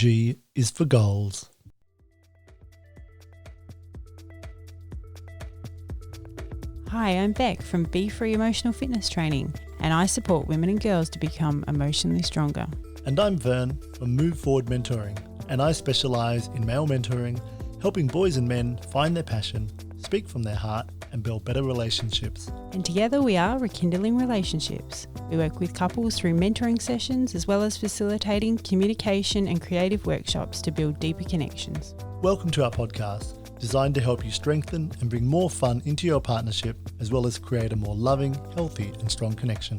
G is for goals. Hi, I'm Bec from Be Free Emotional Fitness Training, and I support women and girls to become emotionally stronger. And I'm Vern from Move Forward Mentoring, and I specialise in male mentoring, helping boys and men find their passion, speak from their heart, and build better relationships. And together we are rekindling relationships. We work with couples through mentoring sessions as well as facilitating communication and creative workshops to build deeper connections. Welcome to our podcast, designed to help you strengthen and bring more fun into your partnership, as well as create a more loving, healthy, and strong connection.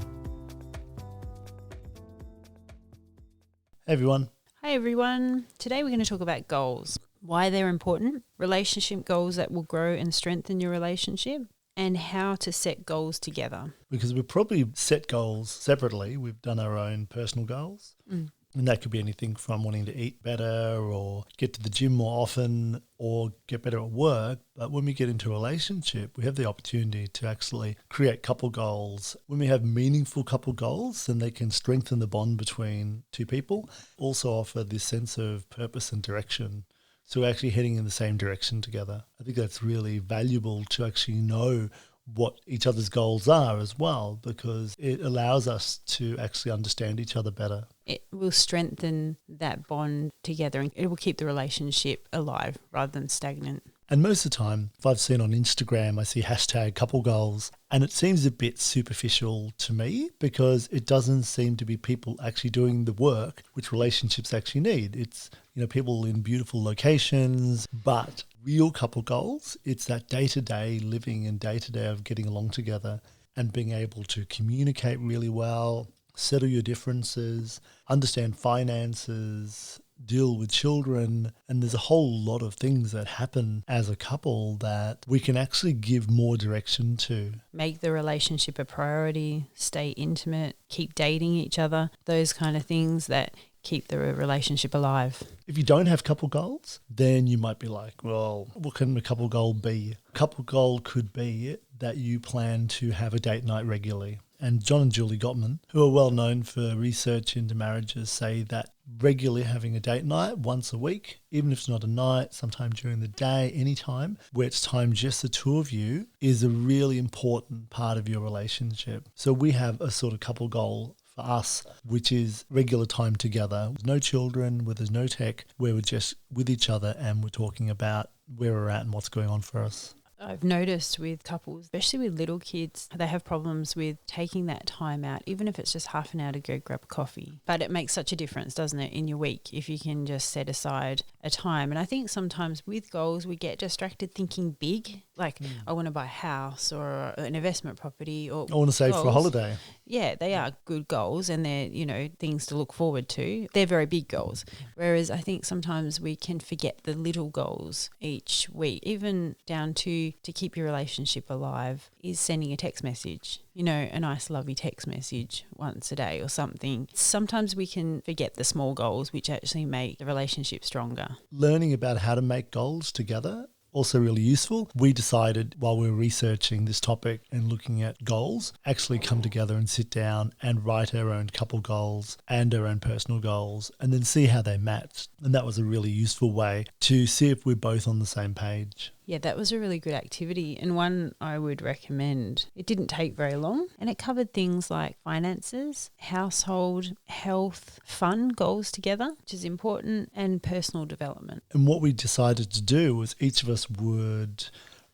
Hey everyone. Hi everyone. Today we're going to talk about goals, why they're important, relationship goals that will grow and strengthen your relationship, and how to set goals together. Because we probably set goals separately. We've done our own personal goals. And that could be anything from wanting to eat better or get to the gym more often or get better at work. But when we get into a relationship, we have the opportunity to actually create couple goals. When we have meaningful couple goals, then they can strengthen the bond between two people, also offer this sense of purpose and direction. So we're actually heading in the same direction together. I think that's really valuable to actually know what each other's goals are as well, because it allows us to actually understand each other better. It will strengthen that bond together and it will keep the relationship alive rather than stagnant. And most of the time, if I've seen on Instagram, I see hashtag couple goals, and it seems a bit superficial to me because it doesn't seem to be people actually doing the work which relationships actually need. It's, people in beautiful locations, but real couple goals, it's that day-to-day living and day-to-day of getting along together and being able to communicate really well, settle your differences, understand finances, deal with children, and there's a whole lot of things that happen as a couple that we can actually give more direction to. Make the relationship a priority, stay intimate, keep dating each other, those kind of things that keep the relationship alive. If you don't have couple goals, then you might be like, well, what can a couple goal be? A couple goal could be that you plan to have a date night regularly. And John and Julie Gottman, who are well known for research into marriages, say that regularly having a date night once a week, even if it's not a night, sometime during the day, anytime, where it's time just the two of you, is a really important part of your relationship. So we have a sort of couple goal for us, which is regular time together, with no children, where there's no tech, where we're just with each other and we're talking about where we're at and what's going on for us. I've noticed with couples, especially with little kids, they have problems with taking that time out, even if it's just half an hour to go grab a coffee. But it makes such a difference, doesn't it, in your week if you can just set aside a time. And I think sometimes with goals, we get distracted thinking big, like I want to buy a house or an investment property, or I want to save for a holiday. Yeah, they are good goals and they're, things to look forward to. They're very big goals. Whereas I think sometimes we can forget the little goals each week, even down to keep your relationship alive is sending a text message, a nice lovey text message once a day or something. Sometimes we can forget the small goals which actually make the relationship stronger. Learning about how to make goals together, also really useful. We decided while we were researching this topic and looking at goals, actually come together and sit down and write our own couple goals and our own personal goals and then see how they matched. And that was a really useful way to see if we're both on the same page. Yeah, that was a really good activity and one I would recommend. It didn't take very long and it covered things like finances, household, health, fun goals together, which is important, and personal development. And what we decided to do was each of us would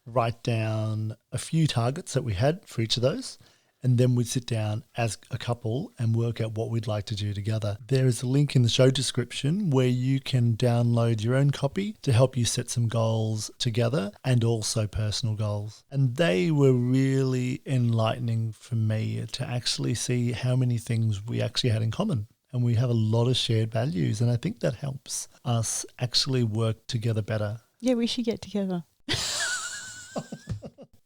write down a few targets that we had for each of those. And then we'd sit down as a couple and work out what we'd like to do together. There is a link in the show description where you can download your own copy to help you set some goals together and also personal goals. And they were really enlightening for me to actually see how many things we actually had in common. And we have a lot of shared values. And I think that helps us actually work together better. Yeah, we should get together.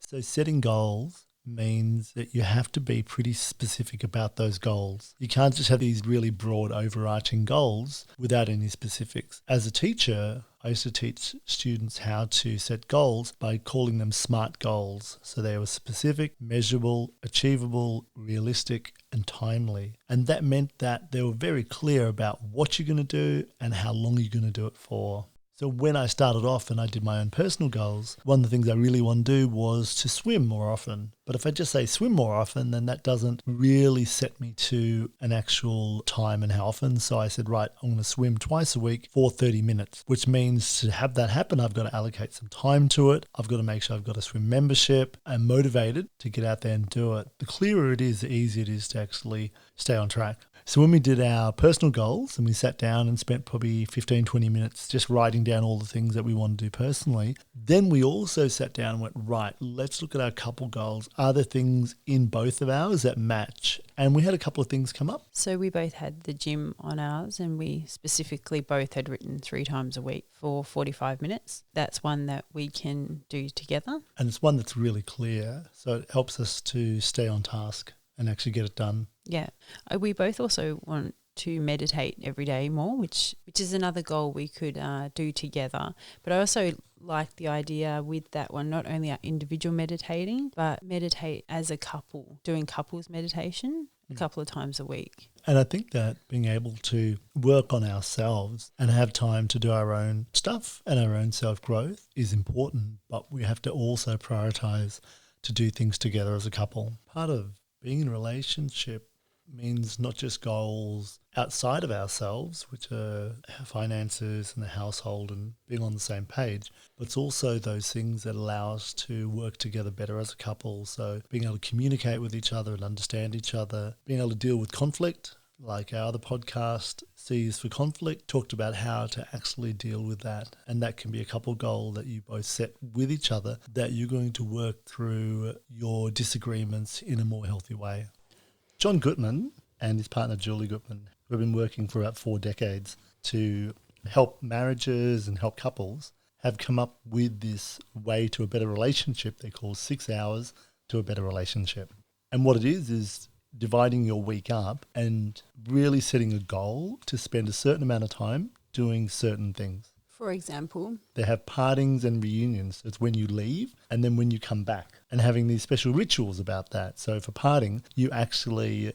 So setting goals means that you have to be pretty specific about those goals. You can't just have these really broad overarching goals without any specifics. As a teacher, I used to teach students how to set goals by calling them SMART goals. So they were specific, measurable, achievable, realistic, and timely. And that meant that they were very clear about what you're going to do and how long you're going to do it for. So when I started off and I did my own personal goals, one of the things I really want to do was to swim more often. But if I just say swim more often, then that doesn't really set me to an actual time and how often. So I said, right, I'm going to swim twice a week for 30 minutes, which means to have that happen, I've got to allocate some time to it. I've got to make sure I've got a swim membership. I'm motivated to get out there and do it. The clearer it is, the easier it is to actually stay on track. So when we did our personal goals and we sat down and spent probably 15, 20 minutes just writing down all the things that we want to do personally, then we also sat down and went, right, let's look at our couple goals. Are there things in both of ours that match? And we had a couple of things come up. So we both had the gym on ours, and we specifically both had written 3 times a week for 45 minutes. That's one that we can do together. And it's one that's really clear. So it helps us to stay on task and actually get it done. Yeah. We both also want to meditate every day more, which is another goal we could do together. But I also like the idea with that one, not only our individual meditating, but meditate as a couple, doing couples meditation a couple of times a week. And I think that being able to work on ourselves and have time to do our own stuff and our own self-growth is important, but we have to also prioritize to do things together as a couple. Part of being in a relationship means not just goals outside of ourselves, which are finances and the household and being on the same page, but it's also those things that allow us to work together better as a couple. So being able to communicate with each other and understand each other, being able to deal with conflict, like our other podcast, C's for Conflict, talked about how to actually deal with that. And that can be a couple goal that you both set with each other, that you're going to work through your disagreements in a more healthy way. John Gottman and his partner Julie Gottman, who have been working for about 4 decades to help marriages and help couples, have come up with this way to a better relationship they call 6 hours to a better relationship. And what it is dividing your week up and really setting a goal to spend a certain amount of time doing certain things. For example, they have partings and reunions. It's when you leave and then when you come back, and having these special rituals about that. So for parting, you actually,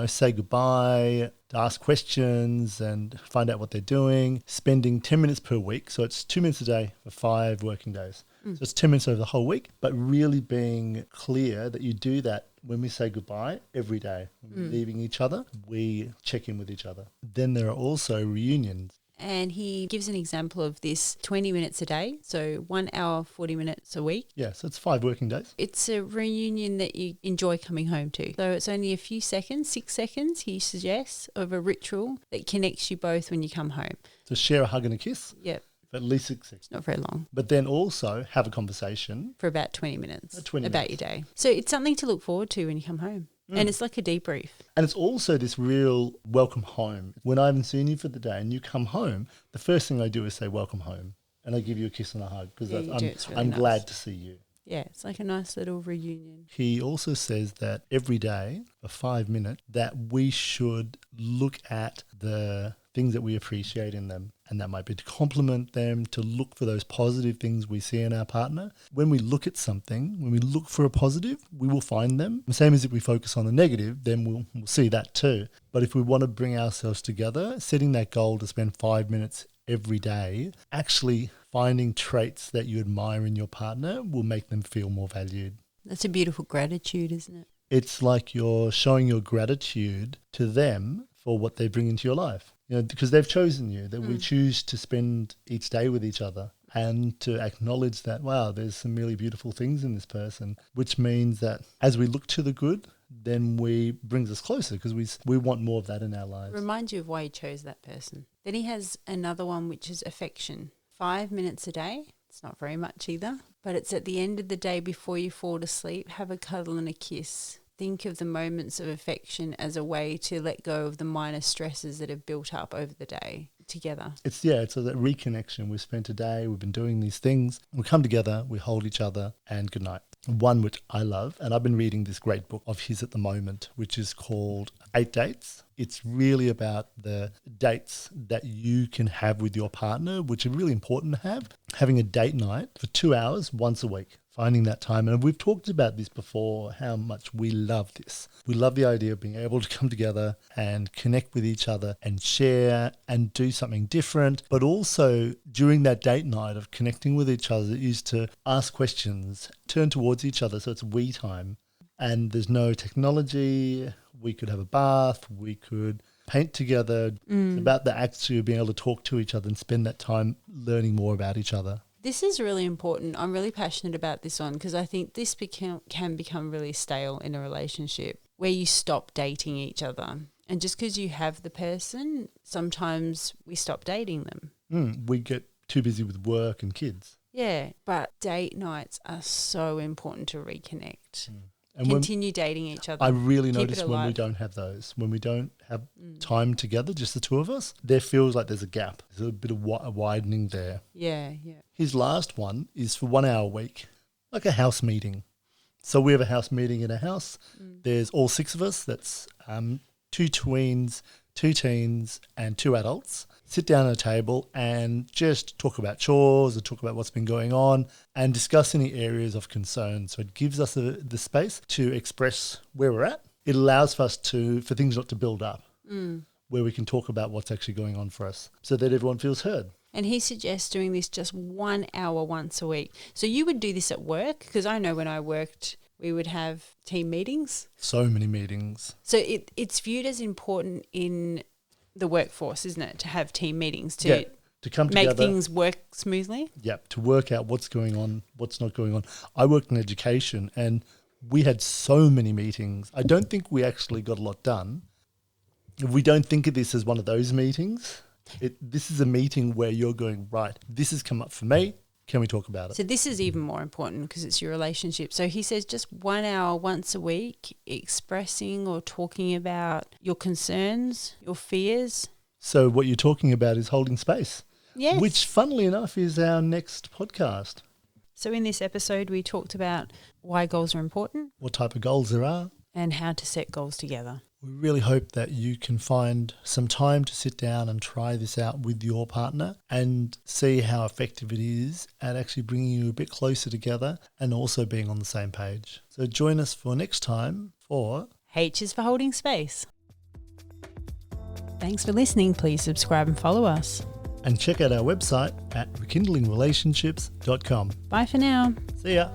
say goodbye, ask questions and find out what they're doing, spending 10 minutes per week. So it's 2 minutes a day for 5 working days. So it's 10 minutes over the whole week, but really being clear that you do that when we say goodbye every day. When we're leaving each other, we check in with each other. Then there are also reunions. And he gives an example of this 20 minutes a day, so 1 hour, 40 minutes a week. Yeah, so it's 5 working days. It's a reunion that you enjoy coming home to. So it's only a few seconds, 6 seconds, he suggests, of a ritual that connects you both when you come home. So share a hug and a kiss. Yep. For at least 6 seconds. Not very long. But then also have a conversation. For about 20 minutes. About your day. So it's something to look forward to when you come home. And it's like a debrief. And it's also this real welcome home. When I haven't seen you for the day and you come home, the first thing I do is say welcome home. And I give you a kiss and a hug because I'm nice. Glad to see you. Yeah, it's like a nice little reunion. He also says that every day for 5 minutes that we should look at the things that we appreciate in them. And that might be to compliment them, to look for those positive things we see in our partner. When we look at something, when we look for a positive, we will find them. The same as if we focus on the negative, then we'll see that too. But if we want to bring ourselves together, setting that goal to spend 5 minutes every day, actually finding traits that you admire in your partner will make them feel more valued. That's a beautiful gratitude, isn't it? It's like you're showing your gratitude to them for what they bring into your life. Because they've chosen you, that we choose to spend each day with each other and to acknowledge that, wow, there's some really beautiful things in this person, which means that as we look to the good, then brings us closer because we want more of that in our lives. Remind you of why you chose that person. Then he has another one, which is affection. 5 minutes a day. It's not very much either, but it's at the end of the day before you fall to sleep. Have a cuddle and a kiss. Think of the moments of affection as a way to let go of the minor stresses that have built up over the day. together. It's a that reconnection. We've spent a day, we've been doing these things. We come together, we hold each other, and good night. One which I love, and I've been reading this great book of his at the moment, which is called 8 Dates. It's really about the dates that you can have with your partner, which are really important to have. Having a date night for 2 hours once a week. Finding that time. And we've talked about this before, how much we love this. We love the idea of being able to come together and connect with each other and share and do something different. But also during that date night of connecting with each other is to ask questions, turn towards each other. So it's we time. And there's no technology. We could have a bath. We could paint together. It's about the actually being able to talk to each other and spend that time learning more about each other. This is really important. I'm really passionate about this one because I think this can become really stale in a relationship where you stop dating each other. And just because you have the person, sometimes we stop dating them. We get too busy with work and kids. Yeah, but date nights are so important to reconnect. And continue dating each other. I really notice when we don't have those, when we don't have time together, just the two of us, there feels like there's a gap. There's a bit of a widening there. Yeah. His last one is for 1 hour a week, like a house meeting. So we have a house meeting in a house. There's all 6 of us. That's 2 tweens, 2 teens and 2 adults. Sit down at a table and just talk about chores or talk about what's been going on and discuss any areas of concern. So it gives us the space to express where we're at. It allows for us for things not to build up, where we can talk about what's actually going on for us so that everyone feels heard. And he suggests doing this just 1 hour once a week. So you would do this at work? Because I know when I worked, we would have team meetings. So many meetings. So it's viewed as important in the workforce, isn't it, to have team meetings to come together, make things work smoothly? Yep, to work out what's going on, what's not going on. I worked in education and we had so many meetings. I don't think we actually got a lot done. We don't think of this as one of those meetings. This is a meeting where you're going, right, this has come up for me. Can we talk about it? So this is even more important because it's your relationship. So he says just 1 hour once a week expressing or talking about your concerns, your fears. So what you're talking about is holding space. Yes. Which, funnily enough, is our next podcast. So in this episode, we talked about why goals are important. What type of goals there are. And how to set goals together. We really hope that you can find some time to sit down and try this out with your partner and see how effective it is at actually bringing you a bit closer together and also being on the same page. So join us for next time for H is for holding space. Thanks for listening. Please subscribe and follow us. And check out our website at rekindlingrelationships.com. Bye for now. See ya.